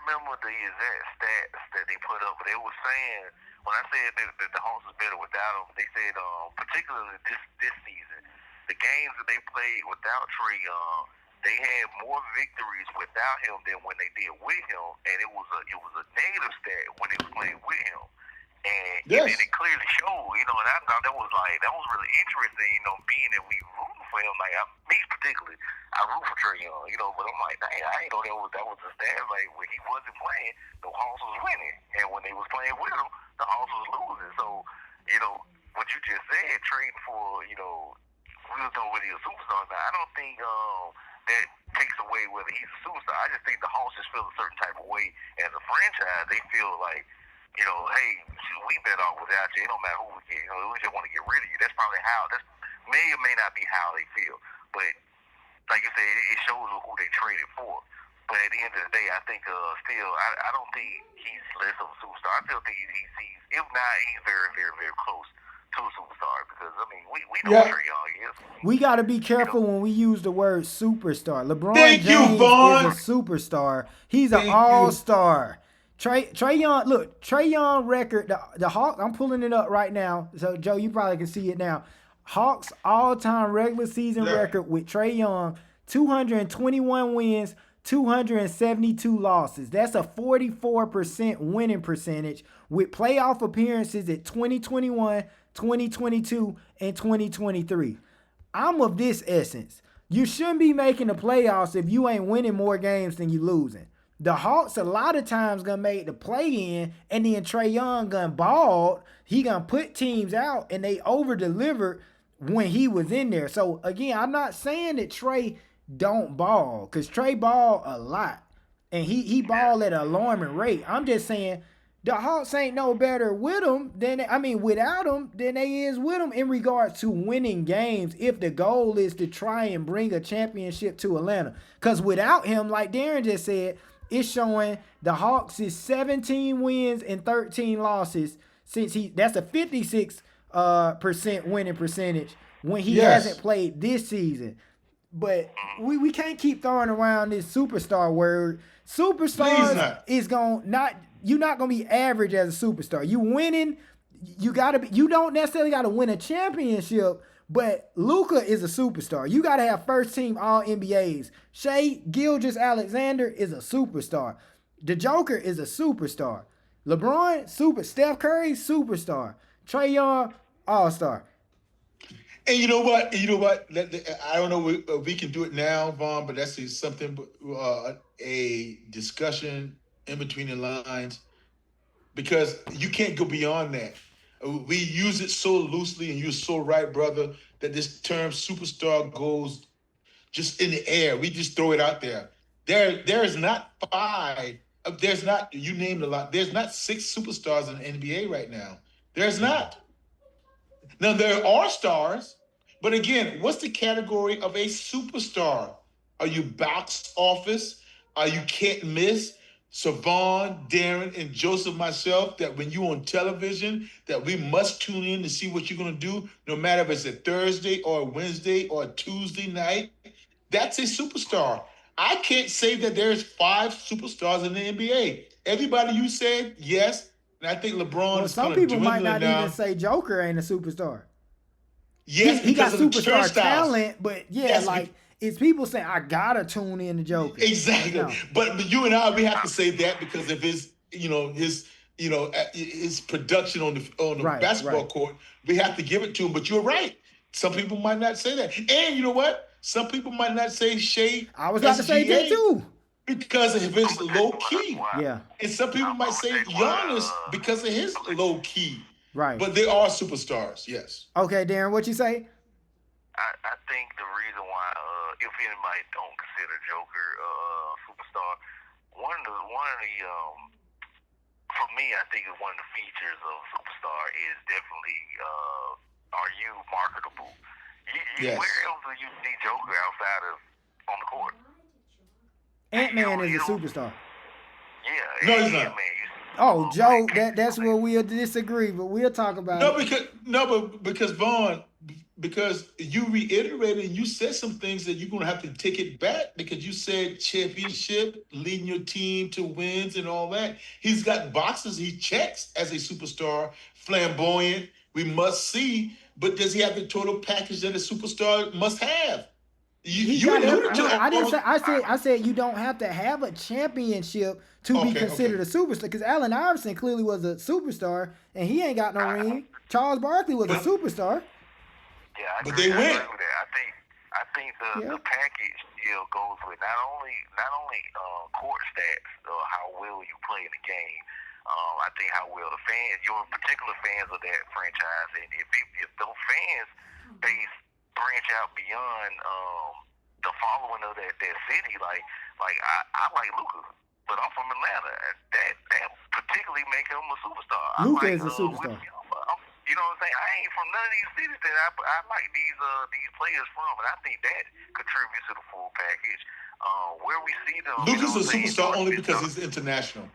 remember the exact stats that they put up, but they were saying when I said that the Hawks was better without him, they said particularly this season, the games that they played without Trae Young, they had more victories without him than when they did with him, and it was a negative stat when they was playing with him. And it clearly showed, and I thought that was really interesting, being that we rooting for him. Like me particularly, I root for Trae Young, but I'm like, dang, I ain't know that was the stat. Like when he wasn't playing, the Hawks was winning, and when they was playing with him, the Hawks was losing. So, what you just said, trading for, we don't know whether he's a superstar or not. I don't think that takes away whether he's a superstar. I just think the Hawks just feel a certain type of way as a franchise. They feel like, hey, we bet off without you. It don't matter who we get. We just want to get rid of you. That's probably that may or may not be how they feel. But like you said, it shows who they traded for. But at the end of the day, I think still, I don't think he's less of a superstar. I still think he's if not, he's very, very, very close to a superstar because, I mean, we know what Trae Young is. We got to be careful when we use the word superstar. LeBron James is a superstar. He's an all-star. Trae Young, look, Trae Young record, the Hawks, I'm pulling it up right now. So, Joe, you probably can see it now. Hawks all-time regular season record with Trae Young, 221 wins, 272 losses. That's a 44% winning percentage with playoff appearances at 2021, 2022, and 2023. I'm of this essence. You shouldn't be making the playoffs if you ain't winning more games than you losing. The Hawks a lot of times gonna make the play-in, and then Trae Young gonna ball. He gonna put teams out, and they over-delivered when he was in there. So, again, I'm not saying that Trae don't ball, because Trae ball a lot, and he ball at an alarming rate. I'm just saying the Hawks ain't no better with him without him than they is with him in regards to winning games if the goal is to try and bring a championship to Atlanta. Because without him, like Darren just said, it's showing the Hawks is 17 wins and 13 losses since that's a 56% winning percentage when he hasn't played this season. But we can't keep throwing around this superstar word. Superstars you're not gonna be average as a superstar. You winning, you don't necessarily gotta win a championship, but Luka is a superstar. You gotta have first team all NBAs. Shai Gilgeous-Alexander is a superstar. The Joker is a superstar. LeBron, Steph Curry, superstar. Trae Young, all-star. And you know what? I don't know if we can do it now, Vaughn, but that's something, a discussion in between the lines, because you can't go beyond that. We use it so loosely, and you're so right, brother, that this term superstar goes just in the air. We just throw it out there. There is not five. There's not, you named a lot. There's not 6 superstars in the NBA right now. There's not. Now, there are stars, but again, what's the category of a superstar? Are you box office? Are you can't miss? Savon, Darren, and Joseph, myself, that when you on television, that we must tune in to see what you're going to do, no matter if it's a Thursday or a Wednesday or a Tuesday night. That's a superstar. I can't say that there's 5 superstars in the NBA. Everybody you said, yes. And I think LeBron is some people might not even say Joker ain't a superstar. Yes, he got superstar talent, but it's people saying I gotta tune in to Joker. Exactly. No. But you and I, we have to say that because of his production on the basketball court. We have to give it to him. But you're right. Some people might not say that. And you know what? Some people might not say Shai. I was about to say that too. Because of his low key. Yeah. And some people might say Giannis because of his low key. Right. But they are superstars, yes. Okay, Darren, what you say? I think the reason why, if anybody don't consider Joker superstar, one of the for me, I think one of the features of superstar is definitely, are you marketable? Yes. Where else do you see Joker outside of on the court? Ant-Man is a superstar. Yeah. No, he's not. Oh, Joe, that's where we'll disagree, but we'll talk about it. Because Vaughn, because you reiterated and you said some things that you're going to have to take it back because you said championship, leading your team to wins and all that. He's got boxes he checks as a superstar, flamboyant, we must see, but does he have the total package that a superstar must have? He You got alluded no, to I didn't all. say. I said you don't have to have a championship to be considered a superstar. Because Allen Iverson clearly was a superstar, and he ain't got no ring. Charles Barkley was a superstar. Yeah, I But agree. they I went. agree with that. I think the package still goes with not only court stats or how well you play in the game. I think how well the fans, your particular fans of that franchise, and if those fans base branch out beyond the following of that city, like I like Luka, but I'm from Atlanta. That particularly make him a superstar. Luka I like is a superstar. you know what I'm saying? I ain't from none of these cities that I like these players from, and I think that contributes to the full package. Where we see them, Luka's a superstar only because he's international.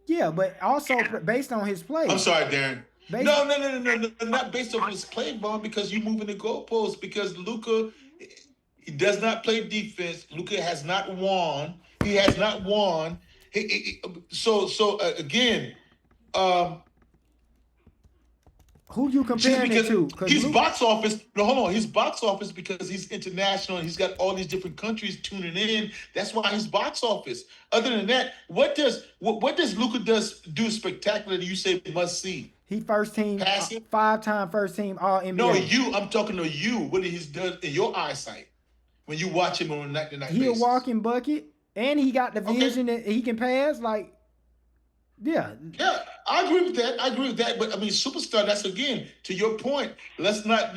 Yeah, but also based on his play. I'm sorry, Darren. No, not based on his play, Vaughn, because you moving the goalposts. Because Luka, he does not play defense. Luka has not won. He has not won. Again, who you comparing it to? He's box office. No, hold on. He's box office because he's international and he's got all these different countries tuning in. That's why he's box office. Other than that, what does Luka do spectacular that you say must see? He first team, passing, 5-time first team All NBA. No, you. I'm talking to you. What did he do in your eyesight when you watch him on a night-to-night basis? He a walking bucket, and he got the vision that he can pass. Like, yeah, I agree with that. But I mean, superstar. That's again to your point. Let's not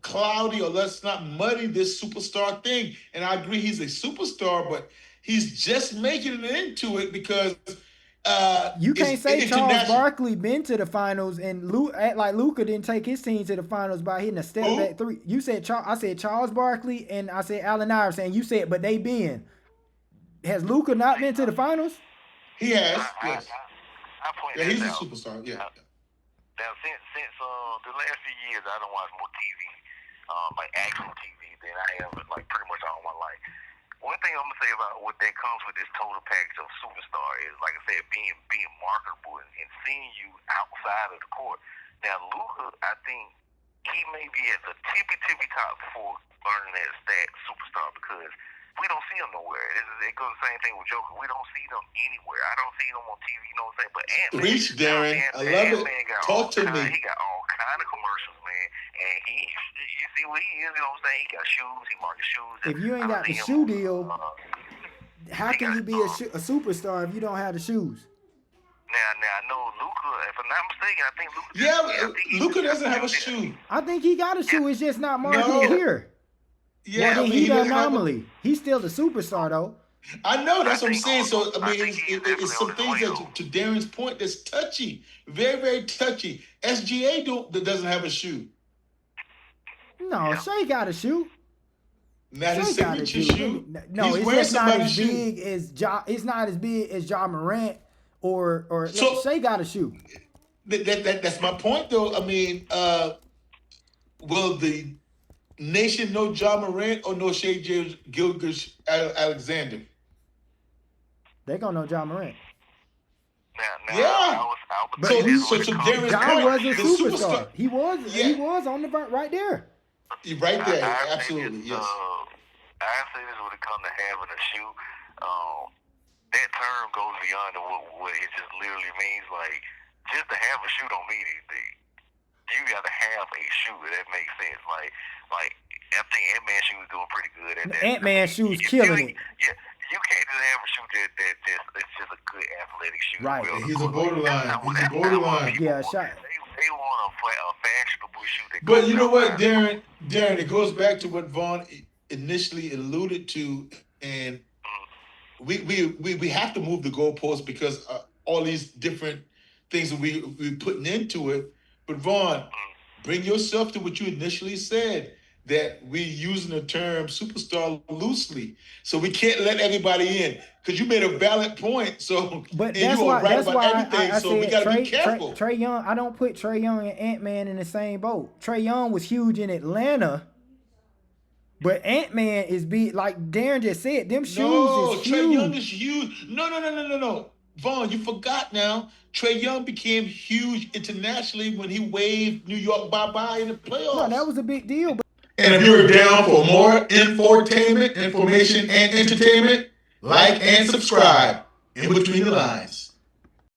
cloudy or let's not muddy this superstar thing. And I agree, he's a superstar, but he's just making it into it because. You can't say Charles Barkley been to the finals and Luka didn't take his team to the finals by hitting a step back three. You said I said Charles Barkley and I said Allen Iverson. And you said, but they been. Has Luka not been to the finals? He has. Yes. He's a superstar. Yeah. Now since the last few years, I don't watch more TV, like actual TV, than I have like pretty much all my life. One thing I'm gonna say about what that comes with this total package of superstar is, like I said, being marketable and seeing you outside of the court. Now, Luka, I think he may be at the tippy top before learning that stat superstar because we don't see him nowhere. It goes the same thing with Joker. We don't see them anywhere. I don't see them on TV. You know what I'm saying? But Ant-Man, reach, Darren. I love it. Talk to me. He got all kind of commercials, man. And you see what he is. You know what I'm saying? He got shoes. He markets shoes. If you ain't got the shoe deal, how can you be a superstar if you don't have the shoes? Now I know Luka. If I'm not mistaken, I think Luka. Yeah, Luka doesn't have a shoe. I think he got a shoe. It's just not marketed here. Yeah, well, he's the anomaly. He's still the superstar, though. I know, that's what I'm saying. So, I mean, it's some things that, to Darren's point, that's touchy. Very, very touchy. SGA doesn't have a shoe. No, Shea got a shoe. Not his signature shoe. No, it's just not as big as it's not as big as Ja Morant or so, Shea got a shoe. That's my point, though. I mean, will the nation know Ja Morant or know Shea Gilgeous-Alexander? They gonna know Ja Morant. Yeah. So Darren's Ja was a superstar. He was on the front right there. Right there, absolutely, yes. I say this when it comes to having a shoe. That term goes beyond what it just literally means. Like, just to have a shoe don't mean anything. You got to have a shoe that makes sense. Like I think Ant-Man shoes doing pretty good at that. Ant-Man shoes killing it. Yeah, you can't just have a shoe that it's just a good athletic shoe. Right, he's a borderline. Yeah, They want a fashionable shoe. But you know what, Darren? It goes back to what Vaughn initially alluded to, and we have to move the goalposts because all these different things that we're putting into it. But Vaughn, bring yourself to what you initially said. that we using the term superstar loosely. So we can't let everybody in. Because you made a valid point. So But and you are right that's about why everything. I So we said gotta be careful. Trey Young. I don't put Trey Young and Ant-Man in the same boat. Trey Young was huge in Atlanta, but Ant-Man is big. Like Darren just said, them shoes is No, Trey Young is huge. huge. No. Vaughn, you forgot now. Trey Young became huge internationally when he waved New York bye-bye in the No, that playoffs. was a big deal. And if you're down for more infotainment, information, and entertainment, like and subscribe in between the lines.